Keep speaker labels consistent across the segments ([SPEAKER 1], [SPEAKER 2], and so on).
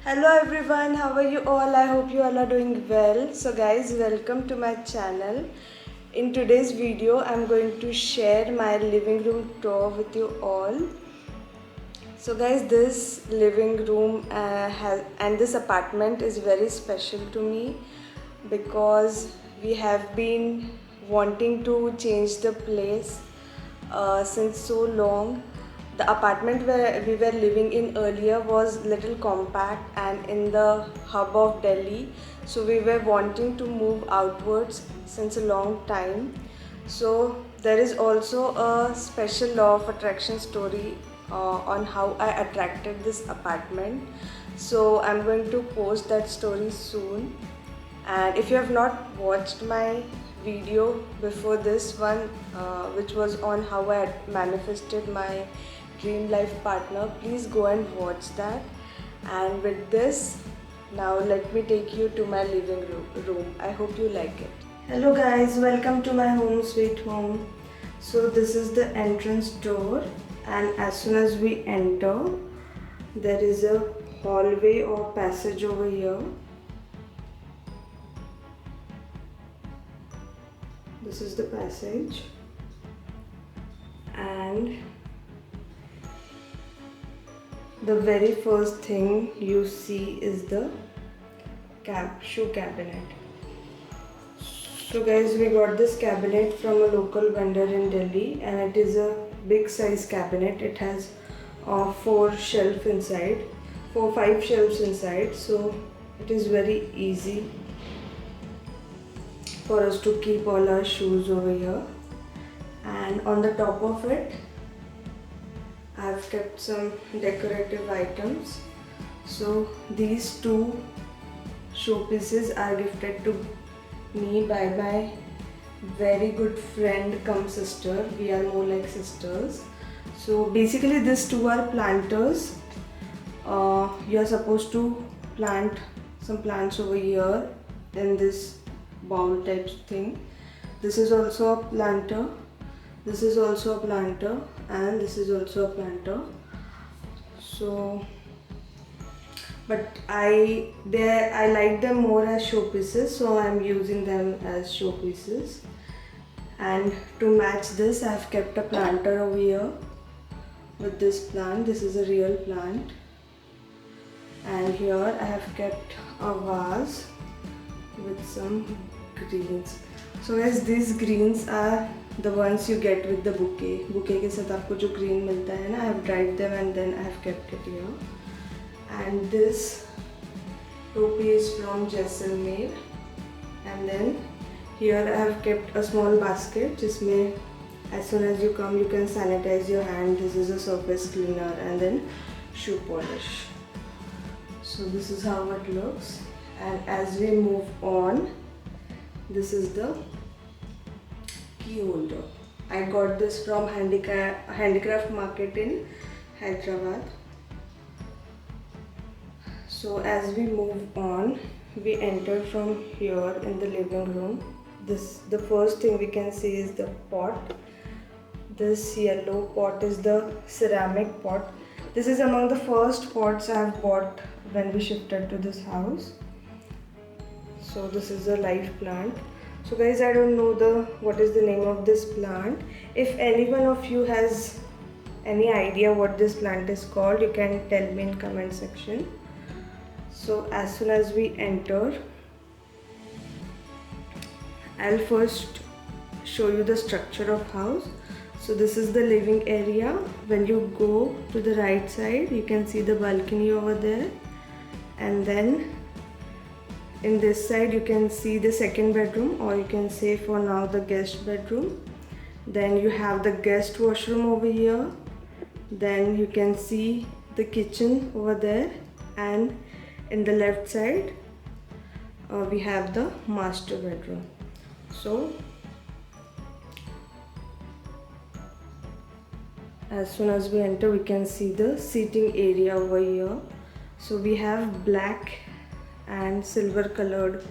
[SPEAKER 1] Hello everyone, how are you all? I hope you all are doing well. So guys, welcome to my channel. In today's video, I'm going to share my living room tour with you all. So guys, this living room and this apartment is very special to me because we have been wanting to change the place since so long. The apartment where we were living in earlier was little compact and in the hub of Delhi, so we were wanting to move outwards since a long time. So there is also a special law of attraction story on how I attracted this apartment. So I'm going to post that story soon. And if you have not watched my video before this one, which was on how I manifested my dream life partner, please go and watch that. And with this, now let me take you to my living room. I hope you like it. Hello guys, welcome to my home sweet home. So this is the entrance door, and as soon as we enter, there is a hallway or passage over here. This is the passage, and the very first thing you see is the shoe cabinet. So guys, we got this cabinet from a local vendor in Delhi, and it is a big size cabinet. It has 4 shelves inside, 5 shelves inside, so it is very easy for us to keep all our shoes over here. And on the top of it, I've kept some decorative items. So these 2 showpieces are gifted to me by my very good friend cum sister. We are more like sisters. So basically these 2 are planters. You are supposed to plant some plants over here in this bowl type thing. This is also a planter, this is also a planter, and this is also a planter. So but I like them more as showpieces, so I'm using them as showpieces. And to match this, I've kept a planter over here with this plant. This is a real plant. And here I have kept a vase with some greens. So guys, these greens are the ones you get with the bouquet. Bouquet के साथ आपको जो green मिलता है ना, I have dried them and then I have kept it here. And this topi is from Jaisalmer. And then here I have kept a small basket जिसमें as soon as you come you can sanitize your hand. This is a surface cleaner, and then shoe polish. So this is how it looks. And as we move on, this is the key holder. I got this from handicraft market in Hyderabad. So as we move on, we enter from here in the living room. The first thing we can see is the pot. This yellow pot is the ceramic pot. This is among the first pots I have bought when we shifted to this house. So this is a live plant. So guys, I don't know what is the name of this plant. If any one of you has any idea what this plant is called, you can tell me in comment section. So as soon as we enter, I'll first show you the structure of house. So this is the living area. When you go to the right side, you can see the balcony over there, and then in this side you can see the second bedroom, or you can say for now the guest bedroom. Then you have the guest washroom over here. Then you can see the kitchen over there, and in the left side we have the master bedroom. So as soon as we enter, we can see the seating area over here. So we have black and silver colored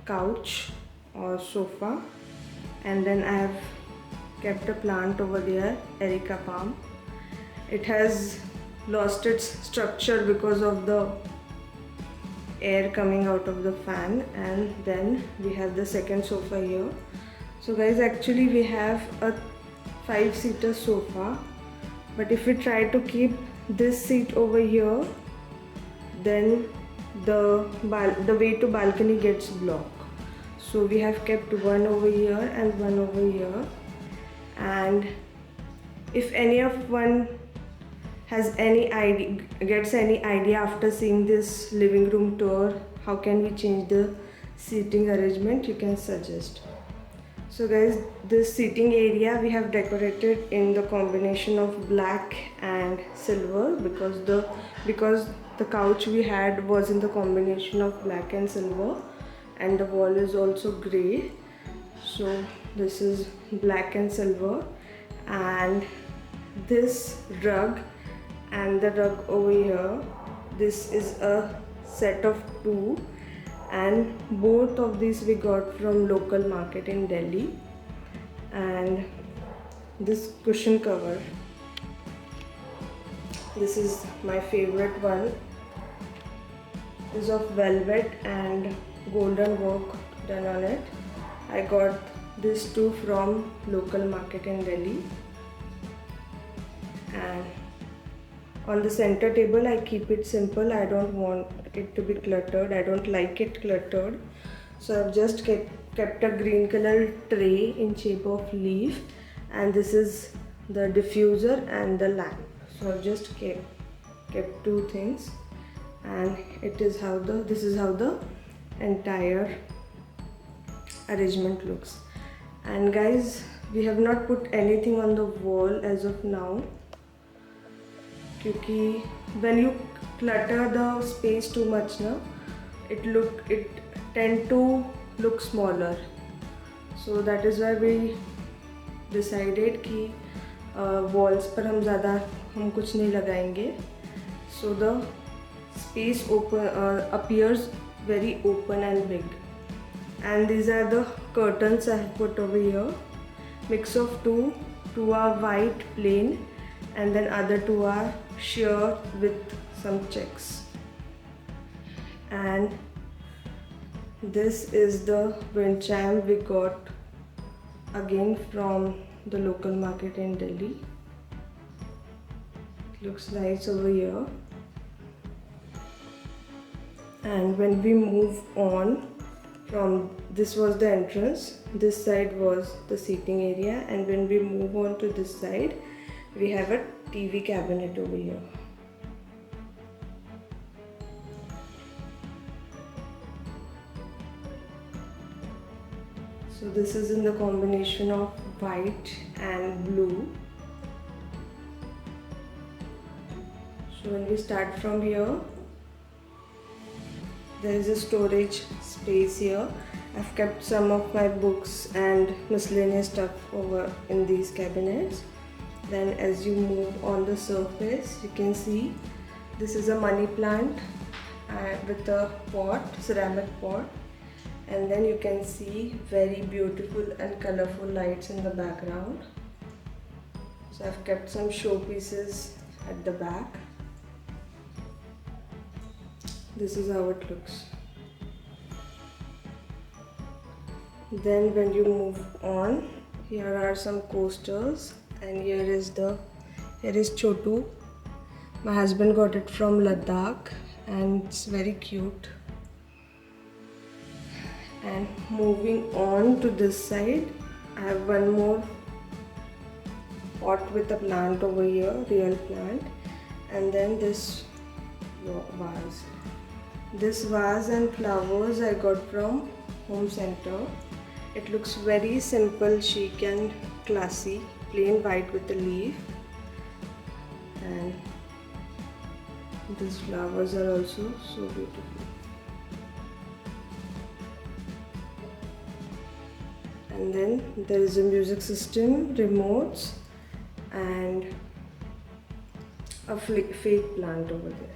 [SPEAKER 1] couch or sofa, and then I have kept a plant over there, Erica palm. It has lost its structure because of the air coming out of the fan. And then we have the second sofa here. So guys, actually we have a 5-seater sofa, but if we try to keep this seat over here, then the way to balcony gets blocked. So we have kept one over here and one over here. And if any of one has any idea, gets any idea after seeing this living room tour, how can we change the seating arrangement, you can suggest. So guys, this seating area we have decorated in the combination of black and silver, because the couch we had was in the combination of black and silver, and the wall is also grey. So this is black and silver, and this rug and the rug over here, this is a set of 2, and both of these we got from local market in Delhi. And this cushion cover, this is my favorite one, is of velvet and golden work done on it. I got this too from local market in Delhi. And on the center table I keep it simple. I don't want it to be cluttered. I don't like it cluttered. So I've just kept a green color tray in shape of leaf, and this is the diffuser and the lamp. So I've just kept 2 things, and this is how the entire arrangement looks. And guys, we have not put anything on the wall as of now, because when you clutter the space too much na, it tend to look smaller. So that is why we decided कि walls पर हम कुछ नहीं लगाएंगे. So the space appears very open and big. And these are the curtains I have put over here. Mix of 2 are white plain, and then other 2 are sheer with some checks. And this is the wind chime we got again from the local market in Delhi. It looks nice over here. And when we move on from, this was the entrance, this side was the seating area, and when we move on to this side, we have a TV cabinet over here. So this is in the combination of white and blue. So when we start from here, there is a storage space here. I've kept some of my books and miscellaneous stuff over in these cabinets. Then as you move on the surface, you can see this is a money plant with a pot, ceramic pot, and then you can see very beautiful and colorful lights in the background. So I've kept some showpieces at the back. This is how it looks. Then when you move on, here are some coasters, and here is Chotu. My husband got it from Ladakh, and it's very cute. And moving on to this side, I have one more pot with a plant over here, real plant, and then this vase. This vase and flowers I got from Home Center. It looks very simple, chic and classy, plain white with a leaf, and these flowers are also so beautiful. And then there is a music system, remotes, and a fake plant over there.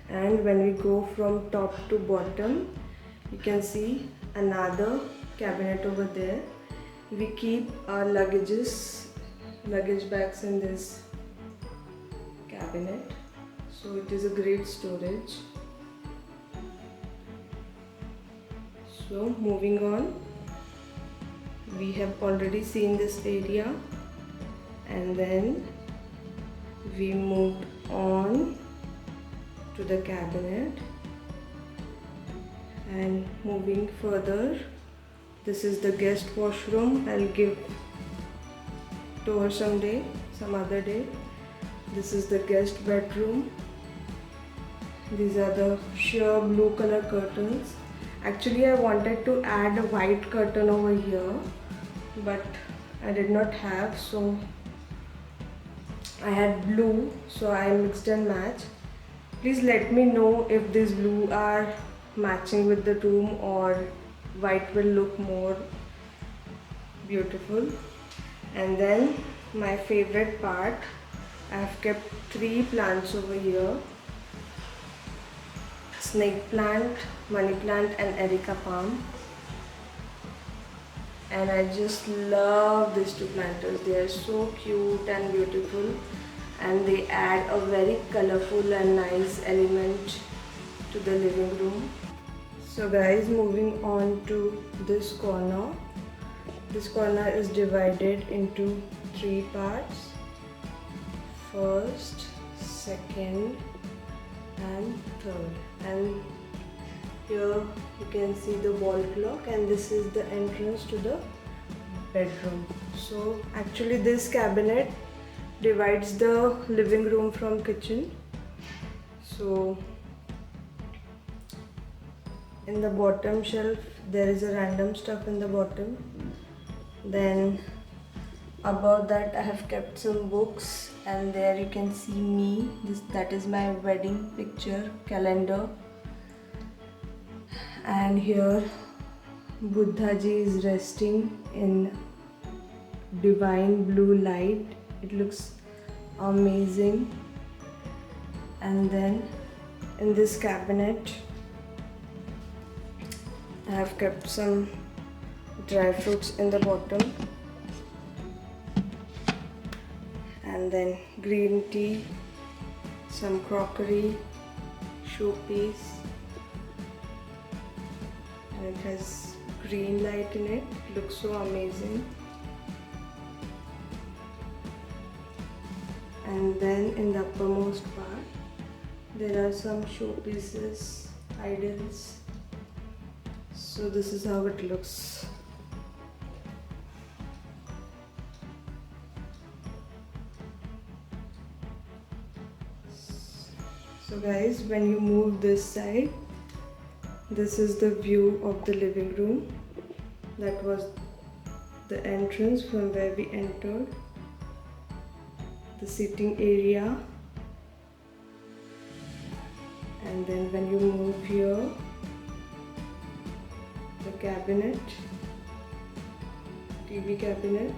[SPEAKER 1] And when we go from top to bottom, you can see another cabinet over there. We keep our luggage bags in this cabinet, so it is a great storage. So moving on, we have already seen this area, and then we moved on to the cabinet, and moving further, this is the guest washroom. I'll give tour someday, some other day. This is the guest bedroom. These are the sheer blue color curtains. Actually, I wanted to add a white curtain over here, but I did not have, so I had blue, so I mixed and matched. Please let me know if these blue are matching with the room or white will look more beautiful. And then my favorite part, I've kept 3 plants over here: snake plant, money plant and erica palm. And I just love these 2 planters. They are so cute and beautiful, and they add a very colorful and nice element to the living room. So guys, moving on to this corner. This corner is divided into 3 parts: first, second and third. And here you can see the wall clock, and this is the entrance to the bedroom. So actually this cabinet divides the living room from kitchen. So in the bottom shelf there is a random stuff in the bottom. Then above that I have kept some books, and there you can see me. That is my wedding picture calendar. And here Buddha ji is resting in divine blue light. It looks amazing. And then in this cabinet I have kept some dry fruits in the bottom, and then green tea, some crockery, showpiece, and it has green light in it. It looks so amazing. And then in the uppermost part there are some showpieces, idols. So this is how it looks. So guys, when you move this side, this is the view of the living room. That was the entrance from where we entered. The sitting area. And then when you move here, the cabinet, TV cabinet.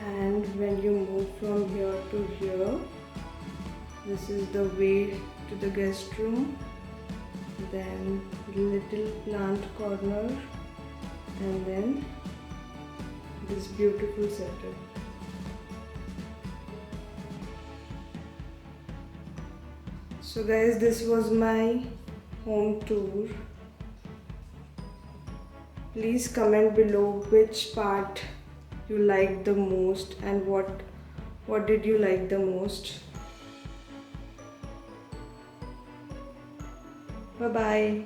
[SPEAKER 1] And when you move from here to here, this is the way to the guest room. Then little plant corner, and then this beautiful setup. So guys, this was my home tour. Please comment below which part you liked the most and what did you like the most. Bye bye.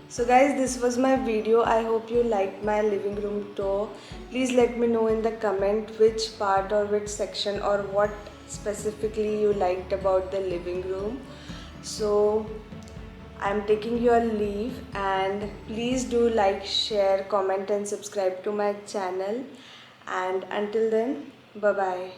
[SPEAKER 1] So guys, this was my video. I hope you liked my living room tour. Please let me know in the comment which part or which section or what specifically you liked about the living room. So I'm taking your leave, and please do like, share, comment and subscribe to my channel. And until then, bye bye.